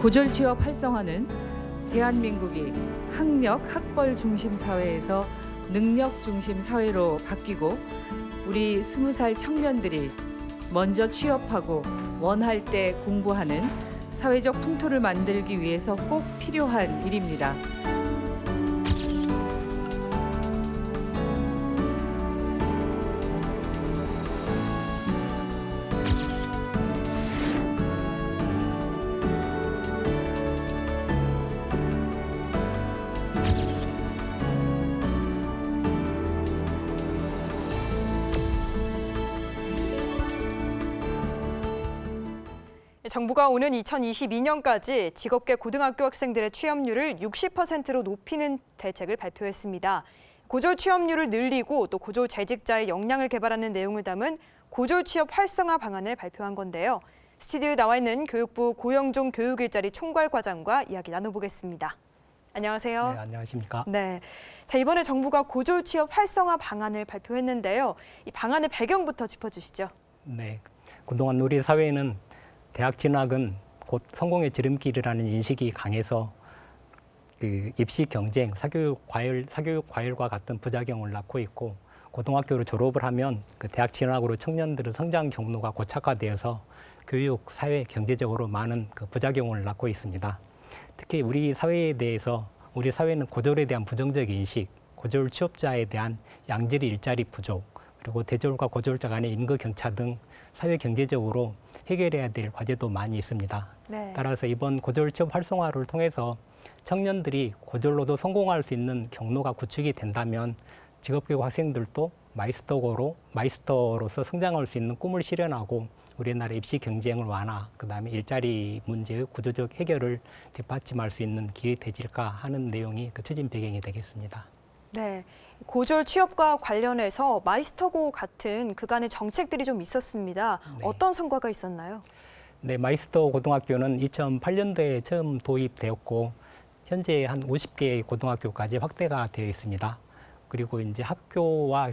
고졸 취업 활성화는 대한민국이 학력, 학벌 중심 사회에서 능력 중심 사회로 바뀌고 우리 20살 청년들이 먼저 취업하고 원할 때 공부하는 사회적 풍토를 만들기 위해서 꼭 필요한 일입니다. 정부가 오는 2022년까지 직업계 고등학교 학생들의 취업률을 60%로 높이는 대책을 발표했습니다. 고졸 취업률을 늘리고 또 고졸 재직자의 역량을 개발하는 내용을 담은 고졸 취업 활성화 방안을 발표한 건데요. 스튜디오에 나와 있는 교육부 고영종 교육일자리 총괄과장과 이야기 나눠보겠습니다. 안녕하세요. 네, 안녕하십니까. 네, 자 이번에 정부가 고졸 취업 활성화 방안을 발표했는데요. 이 방안의 배경부터 짚어주시죠. 네, 그동안 우리 사회에는 대학 진학은 곧 성공의 지름길이라는 인식이 강해서 입시 경쟁, 사교육 과열과 같은 부작용을 낳고 있고, 고등학교를 졸업을 하면 대학 진학으로 청년들의 성장 경로가 고착화되어서 교육, 사회, 경제적으로 많은 부작용을 낳고 있습니다. 특히 우리 사회에 대해서 우리 사회는 고졸에 대한 부정적 인식, 고졸 취업자에 대한 양질 일자리 부족, 그리고 대졸과 고졸자 간의 임금 격차 등 사회 경제적으로 해결해야 될 과제도 많이 있습니다. 네. 따라서 이번 고졸 취업 활성화를 통해서 청년들이 고졸로도 성공할 수 있는 경로가 구축이 된다면 직업교육 학생들도 마이스터로서 성장할 수 있는 꿈을 실현하고 우리나라 입시 경쟁을 완화, 그다음에 일자리 문제의 구조적 해결을 뒷받침할 수 있는 길이 되질까 하는 내용이 추진 배경이 되겠습니다. 네, 고졸 취업과 관련해서 마이스터고 같은 그간의 정책들이 좀 있었습니다. 네. 어떤 성과가 있었나요? 네, 마이스터 고등학교는 2008년도에 처음 도입되었고 현재 한 50개의 고등학교까지 확대가 되어 있습니다. 그리고 이제 학교와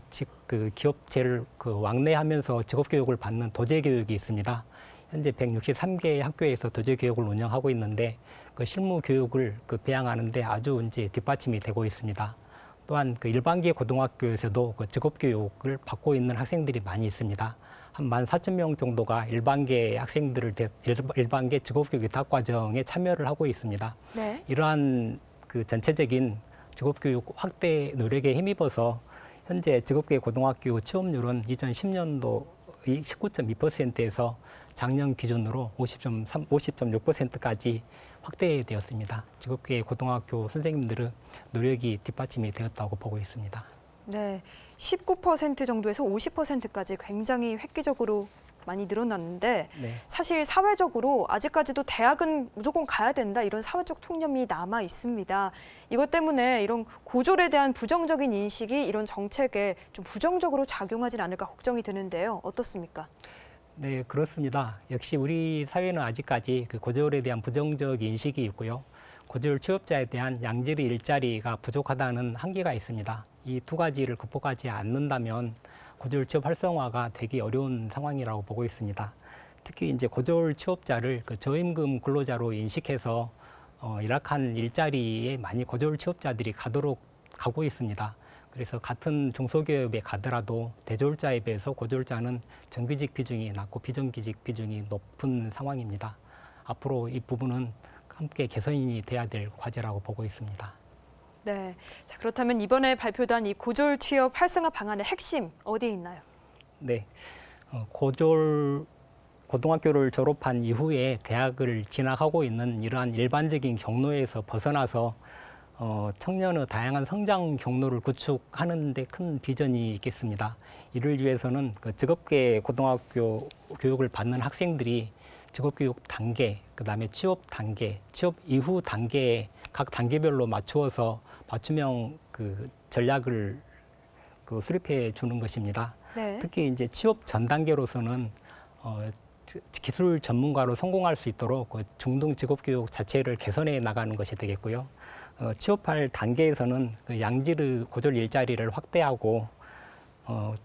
기업체를 왕래하면서 직업교육을 받는 도제교육이 있습니다. 현재 163개의 학교에서 도제교육을 운영하고 있는데 그 실무 교육을 배양하는 데 아주 이제 뒷받침이 되고 있습니다. 또한 일반계 고등학교에서도 직업교육을 받고 있는 학생들이 많이 있습니다. 한 14,000명 정도가 일반계 직업교육 위탁과정에 참여를 하고 있습니다. 네. 이러한 전체적인 직업교육 확대 노력에 힘입어서 현재 직업계 고등학교 취업률은 2010년도 19.2%에서 작년 기준으로 50.6%까지 확대되었습니다. 직업계 고등학교 선생님들의 노력이 뒷받침이 되었다고 보고 있습니다. 네, 19% 정도에서 50%까지 굉장히 획기적으로 많이 늘어났는데 네. 사실 사회적으로 아직까지도 대학은 무조건 가야 된다 이런 사회적 통념이 남아 있습니다. 이것 때문에 이런 고졸에 대한 부정적인 인식이 이런 정책에 좀 부정적으로 작용하진 않을까 걱정이 되는데요. 어떻습니까? 네, 그렇습니다. 역시 우리 사회는 아직까지 고졸에 대한 부정적 인식이 있고요. 고졸 취업자에 대한 양질의 일자리가 부족하다는 한계가 있습니다. 이 두 가지를 극복하지 않는다면 고졸 취업 활성화가 되기 어려운 상황이라고 보고 있습니다. 특히 이제 고졸 취업자를 저임금 근로자로 인식해서 열악한 일자리에 많이 고졸 취업자들이 가고 있습니다. 그래서 같은 중소기업에 가더라도 대졸자에 비해서 고졸자는 정규직 비중이 낮고 비정규직 비중이 높은 상황입니다. 앞으로 이 부분은 함께 개선이 돼야 될 과제라고 보고 있습니다. 네, 자, 그렇다면 이번에 발표된 이 고졸 취업 활성화 방안의 핵심 어디에 있나요? 네, 고등학교를 졸업한 이후에 대학을 진학하고 있는 이러한 일반적인 경로에서 벗어나서 청년의 다양한 성장 경로를 구축하는 데 큰 비전이 있겠습니다. 이를 위해서는 직업계 고등학교 교육을 받는 학생들이 직업교육 단계, 그다음에 취업 단계, 취업 이후 단계에 각 단계별로 맞추어서 맞춤형 전략을 수립해 주는 것입니다. 네. 특히 이제 취업 전 단계로서는 기술 전문가로 성공할 수 있도록 중등 직업교육 자체를 개선해 나가는 것이 되겠고요. 취업할 단계에서는 양질의 고졸 일자리를 확대하고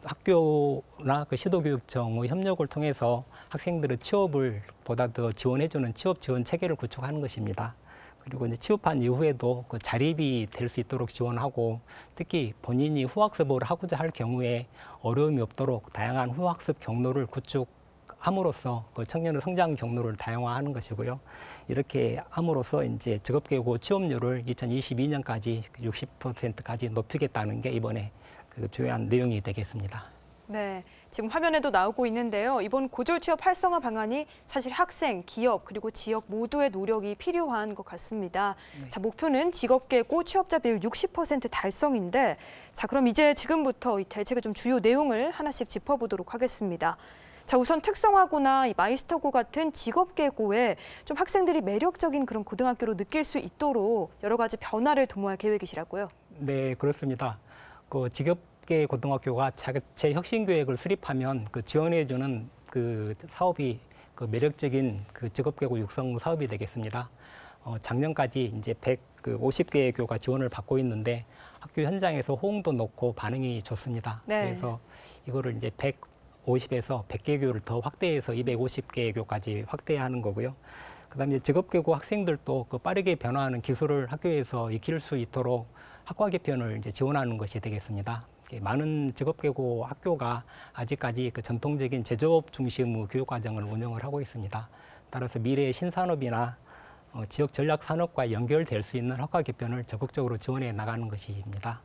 학교나 그 시도교육청의 협력을 통해서 학생들의 취업을 보다 더 지원해주는 취업 지원 체계를 구축하는 것입니다. 그리고 이제 취업한 이후에도 그 자립이 될 수 있도록 지원하고, 특히 본인이 후학습을 하고자 할 경우에 어려움이 없도록 다양한 후학습 경로를 구축함으로써 그 청년의 성장 경로를 다양화하는 것이고요. 이렇게 함으로써 이제 직업계고 취업률을 2022년까지 60%까지 높이겠다는 게 이번에 그 중요한 내용이 되겠습니다. 네, 지금 화면에도 나오고 있는데요. 이번 고졸 취업 활성화 방안이 사실 학생, 기업, 그리고 지역 모두의 노력이 필요한 것 같습니다. 네. 자, 목표는 직업계고 취업자 비율 60% 달성인데, 자, 그럼 이제 지금부터 이 대책의 좀 주요 내용을 하나씩 짚어보도록 하겠습니다. 자, 우선 특성화고나 이 마이스터고 같은 직업계고에 좀 학생들이 매력적인 그런 고등학교로 느낄 수 있도록 여러 가지 변화를 도모할 계획이시라고요? 네, 그렇습니다. 그 직업계 고등학교가 자체 혁신 계획을 수립하면 그 지원해주는 그 사업이 그 매력적인 그 직업계고 육성 사업이 되겠습니다. 작년까지 이제 150개의 교가 지원을 받고 있는데 학교 현장에서 호응도 높고 반응이 좋습니다. 네. 그래서 이거를 이제 150에서 100개 교를 더 확대해서 250개 교까지 확대하는 거고요. 그다음에 직업계고 학생들도 그 빠르게 변화하는 기술을 학교에서 익힐 수 있도록 학과 개편을 이제 지원하는 것이 되겠습니다. 많은 직업계고 학교가 아직까지 그 전통적인 제조업 중심의 교육 과정을 운영을 하고 있습니다. 따라서 미래의 신산업이나 지역 전략 산업과 연결될 수 있는 학과 개편을 적극적으로 지원해 나가는 것입니다.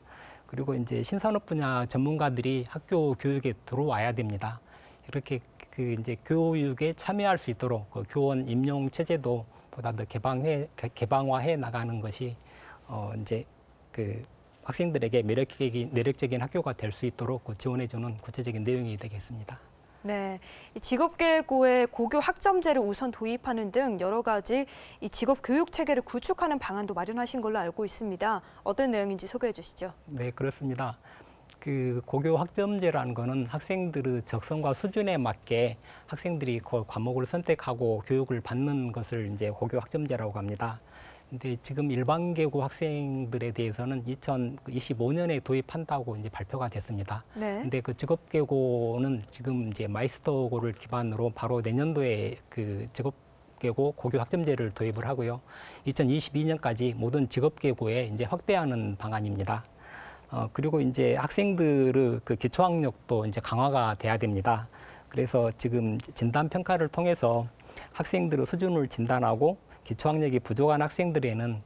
그리고 이제 신산업 분야 전문가들이 학교 교육에 들어와야 됩니다. 이렇게 그 이제 교육에 참여할 수 있도록 그 교원 임용 체제도 보다 더 개방화해 나가는 것이 이제 그 학생들에게 매력적인 학교가 될 수 있도록 지원해주는 구체적인 내용이 되겠습니다. 네, 이 직업계고의 고교 학점제를 우선 도입하는 등 여러 가지 이 직업 교육 체계를 구축하는 방안도 마련하신 걸로 알고 있습니다. 어떤 내용인지 소개해 주시죠. 네, 그렇습니다. 그 고교 학점제라는 거는 학생들의 적성과 수준에 맞게 학생들이 그 과목을 선택하고 교육을 받는 것을 이제 고교 학점제라고 합니다. 근데 지금 일반계고 학생들에 대해서는 2025년에 도입한다고 이제 발표가 됐습니다. 네. 근데 그 직업계고는 지금 이제 마이스터고를 기반으로 바로 내년도에 그 직업계고 고교 학점제를 도입을 하고요. 2022년까지 모든 직업계고에 이제 확대하는 방안입니다. 그리고 이제 학생들의 그 기초학력도 이제 강화가 돼야 됩니다. 그래서 지금 진단 평가를 통해서 학생들의 수준을 진단하고 기초학력이 부족한 학생들에는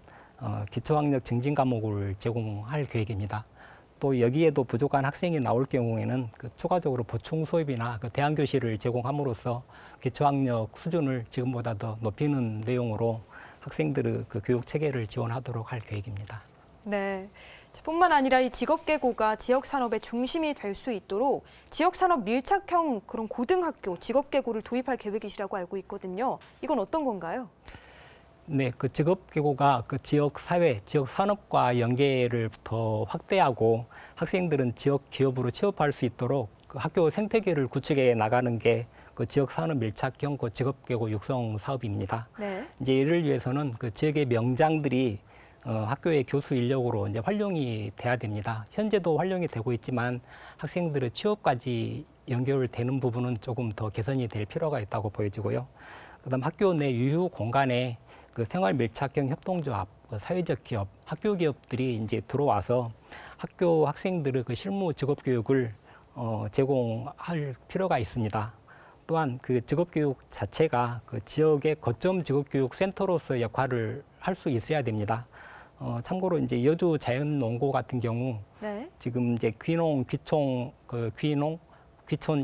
기초학력 증진 과목을 제공할 계획입니다. 또 여기에도 부족한 학생이 나올 경우에는 그 추가적으로 보충 수업이나 그 대안교실을 제공함으로써 기초학력 수준을 지금보다 더 높이는 내용으로 학생들의 그 교육 체계를 지원하도록 할 계획입니다. 네. 뿐만 아니라 이 직업계고가 지역 산업의 중심이 될 수 있도록 지역 산업 밀착형 그런 고등학교 직업계고를 도입할 계획이시라고 알고 있거든요. 이건 어떤 건가요? 네, 그 직업계고가 그 지역 사회, 지역 산업과 연계를 더 확대하고 학생들은 지역 기업으로 취업할 수 있도록 그 학교 생태계를 구축해 나가는 게 그 지역 산업 밀착형 그 직업계고 육성 사업입니다. 네. 이제 이를 위해서는 그 지역의 명장들이 학교의 교수 인력으로 이제 활용이 돼야 됩니다. 현재도 활용이 되고 있지만 학생들의 취업까지 연결되는 부분은 조금 더 개선이 될 필요가 있다고 보여지고요. 그다음 학교 내 유휴 공간에 그 생활 밀착형 협동조합, 그 사회적 기업, 학교 기업들이 이제 들어와서 학교 학생들의 그 실무 직업 교육을 제공할 필요가 있습니다. 또한 그 직업 교육 자체가 그 지역의 거점 직업 교육 센터로서 역할을 할 수 있어야 됩니다. 참고로 이제 여주 자연농고 같은 경우 네. 지금 이제 귀촌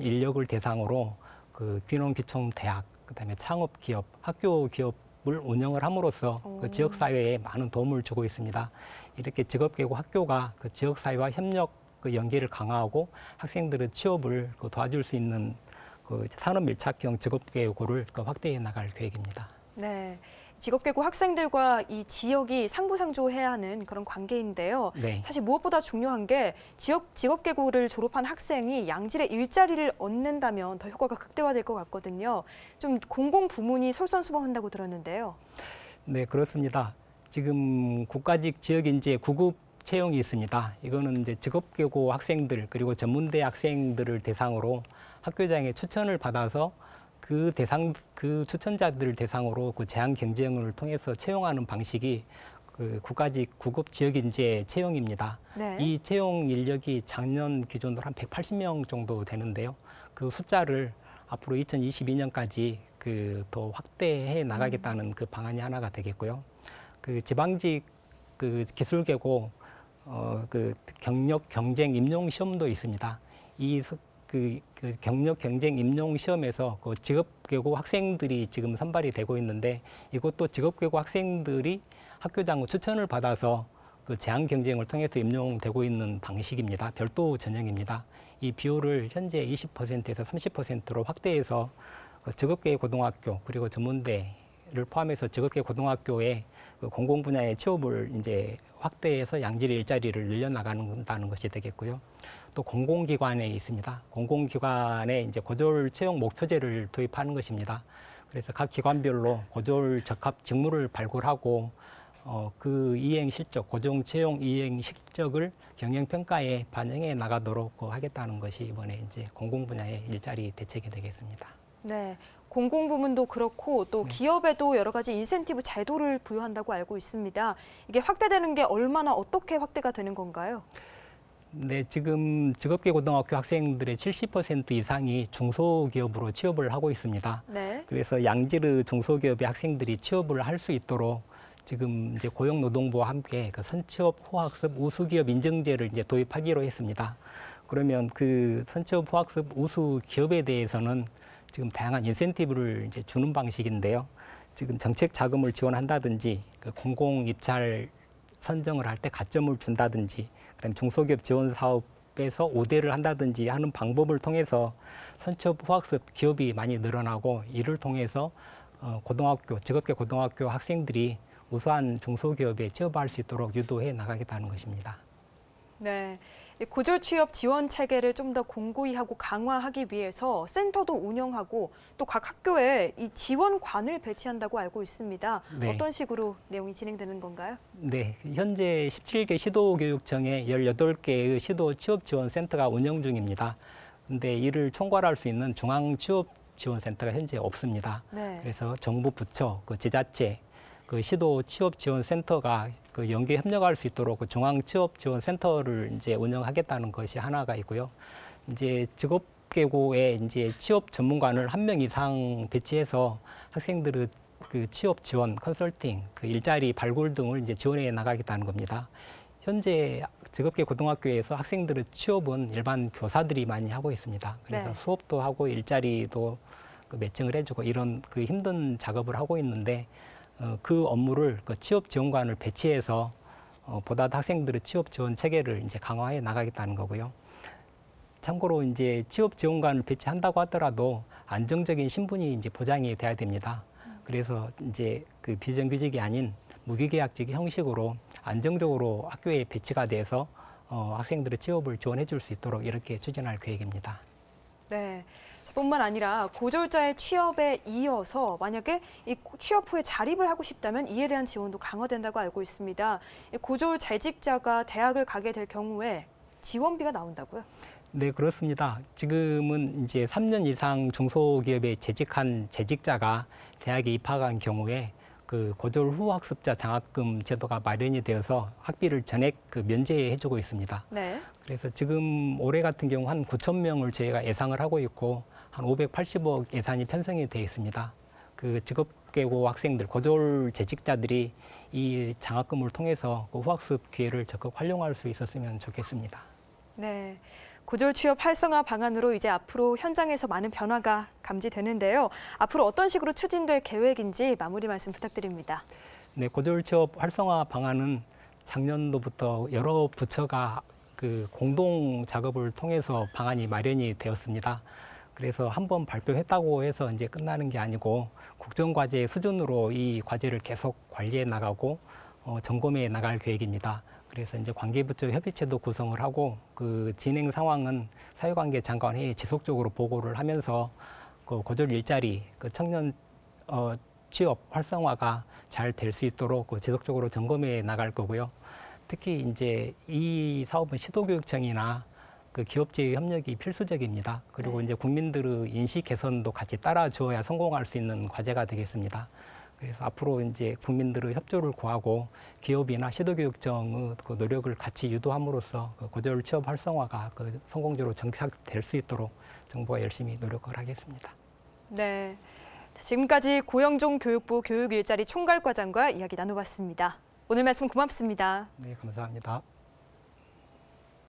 인력을 대상으로 그 귀농 귀촌 대학, 그다음에 창업 기업, 학교 기업을 운영을 함으로써 그 지역 사회에 많은 도움을 주고 있습니다. 이렇게 직업계고 학교가 그 지역 사회와 협력 그 연계를 강화하고 학생들의 취업을 그 도와줄 수 있는 그 산업 밀착형 직업계고를 그 확대해 나갈 계획입니다. 네. 직업계고 학생들과 이 지역이 상부상조해야 하는 그런 관계인데요. 네. 사실 무엇보다 중요한 게 직업계고를 졸업한 학생이 양질의 일자리를 얻는다면 더 효과가 극대화될 것 같거든요. 좀 공공부문이 솔선수범한다고 들었는데요. 네, 그렇습니다. 지금 국가직 지역인재 구급 채용이 있습니다. 이거는 이제 직업계고 학생들 그리고 전문대 학생들을 대상으로 학교장의 추천을 받아서 그 추천자들을 대상으로 그 제한 경쟁을 통해서 채용하는 방식이 그 국가직 구급 지역인재 채용입니다. 네. 이 채용 인력이 작년 기준으로 한 180명 정도 되는데요. 그 숫자를 앞으로 2022년까지 그 더 확대해 나가겠다는 그 방안이 하나가 되겠고요. 그 지방직 그 기술계고 그 경력 경쟁 임용 시험도 있습니다. 그 경력 경쟁 임용 시험에서 그 직업계고 학생들이 지금 선발이 되고 있는데 이것도 직업계고 학생들이 학교장 추천을 받아서 그 제한 경쟁을 통해서 임용되고 있는 방식입니다. 별도 전형입니다. 이 비율을 현재 20%에서 30%로 확대해서 직업계 고등학교 그리고 전문대를 포함해서 직업계 고등학교에 그 공공 분야의 취업을 이제 확대해서 양질 일자리를 늘려나가는 것이 되겠고요. 또 공공기관에 있습니다. 공공기관에 이제 고졸 채용 목표제를 도입하는 것입니다. 그래서 각 기관별로 고졸 적합 직무를 발굴하고 그 이행 실적, 고정 채용 이행 실적을 경영평가에 반영해 나가도록 하겠다는 것이 이번에 이제 공공 분야의 일자리 대책이 되겠습니다. 네. 공공부문도 그렇고 또 기업에도 여러 가지 인센티브 제도를 부여한다고 알고 있습니다. 이게 확대되는 게 얼마나 어떻게 확대가 되는 건가요? 네, 지금 직업계 고등학교 학생들의 70% 이상이 중소기업으로 취업을 하고 있습니다. 네. 그래서 양질의 중소기업의 학생들이 취업을 할 수 있도록 지금 이제 고용노동부와 함께 그 선취업 후학습 우수기업 인증제를 이제 도입하기로 했습니다. 그러면 그 선취업 후학습 우수 기업에 대해서는 지금 다양한 인센티브를 이제 주는 방식인데요. 지금 정책 자금을 지원한다든지 그 공공 입찰 선정을 할 때 가점을 준다든지, 그다음에 중소기업 지원 사업에서 우대를 한다든지 하는 방법을 통해서 선취업 후학습 기업이 많이 늘어나고 이를 통해서 고등학교 직업계 고등학교 학생들이 우수한 중소기업에 취업할 수 있도록 유도해 나가겠다는 것입니다. 네. 고졸 취업 지원 체계를 좀 더 공고히 하고 강화하기 위해서 센터도 운영하고 또 각 학교에 이 지원관을 배치한다고 알고 있습니다. 네. 어떤 식으로 내용이 진행되는 건가요? 네, 현재 17개 시도교육청에 18개의 시도 취업지원센터가 운영 중입니다. 근데 이를 총괄할 수 있는 중앙취업지원센터가 현재 없습니다. 네. 그래서 정부 부처, 그 지자체, 그 시도 취업지원센터가 그 연계 협력할 수 있도록 그 중앙취업지원센터를 이제 운영하겠다는 것이 하나가 있고요. 이제 직업계고에 이제 취업 전문관을 1명 이상 배치해서 학생들의 그 취업 지원, 컨설팅, 그 일자리 발굴 등을 이제 지원해 나가겠다는 겁니다. 현재 직업계 고등학교에서 학생들의 취업은 일반 교사들이 많이 하고 있습니다. 그래서 네. 수업도 하고 일자리도 그 매칭을 해주고 이런 그 힘든 작업을 하고 있는데 그 업무를 그 취업 지원관을 배치해서 보다 학생들의 취업 지원 체계를 이제 강화해 나가겠다는 거고요. 참고로 이제 취업 지원관을 배치한다고 하더라도 안정적인 신분이 이제 보장이 돼야 됩니다. 그래서 이제 그 비정규직이 아닌 무기계약직 형식으로 안정적으로 학교에 배치가 돼서 학생들의 취업을 지원해 줄 수 있도록 이렇게 추진할 계획입니다. 네. 뿐만 아니라 고졸자의 취업에 이어서 만약에 이 취업 후에 자립을 하고 싶다면 이에 대한 지원도 강화된다고 알고 있습니다. 고졸 재직자가 대학을 가게 될 경우에 지원비가 나온다고요? 네, 그렇습니다. 지금은 이제 3년 이상 중소기업에 재직한 재직자가 대학에 입학한 경우에 그 고졸 후 학습자 장학금 제도가 마련이 되어서 학비를 전액 그 면제해주고 있습니다. 네. 그래서 지금 올해 같은 경우 한 9천 명을 저희가 예상을 하고 있고 한 580억 예산이 편성이 되어 있습니다. 그 직업계고 학생들, 고졸 재직자들이 이 장학금을 통해서 그 후학습 기회를 적극 활용할 수 있었으면 좋겠습니다. 네. 고졸 취업 활성화 방안으로 이제 앞으로 현장에서 많은 변화가 감지되는데요. 앞으로 어떤 식으로 추진될 계획인지 마무리 말씀 부탁드립니다. 네, 고졸 취업 활성화 방안은 작년도부터 여러 부처가 그 공동 작업을 통해서 방안이 마련이 되었습니다. 그래서 한번 발표했다고 해서 이제 끝나는 게 아니고 국정과제 수준으로 이 과제를 계속 관리해 나가고 점검해 나갈 계획입니다. 그래서 이제 관계부처 협의체도 구성을 하고 그 진행 상황은 사회관계 장관회의에 지속적으로 보고를 하면서 그 고졸 일자리, 그 청년 취업 활성화가 잘 될 수 있도록 그 지속적으로 점검해 나갈 거고요. 특히 이제 이 사업은 시도교육청이나 그 기업체의 협력이 필수적입니다. 그리고 이제 국민들의 인식 개선도 같이 따라주어야 성공할 수 있는 과제가 되겠습니다. 그래서 앞으로 이제 국민들의 협조를 구하고 기업이나 시도교육청의 그 노력을 같이 유도함으로써 그 고졸 취업 활성화가 그 성공적으로 정착될 수 있도록 정부가 열심히 노력을 하겠습니다. 네, 지금까지 고영종 교육부 교육일자리 총괄과장과 이야기 나눠봤습니다. 오늘 말씀 고맙습니다. 네, 감사합니다.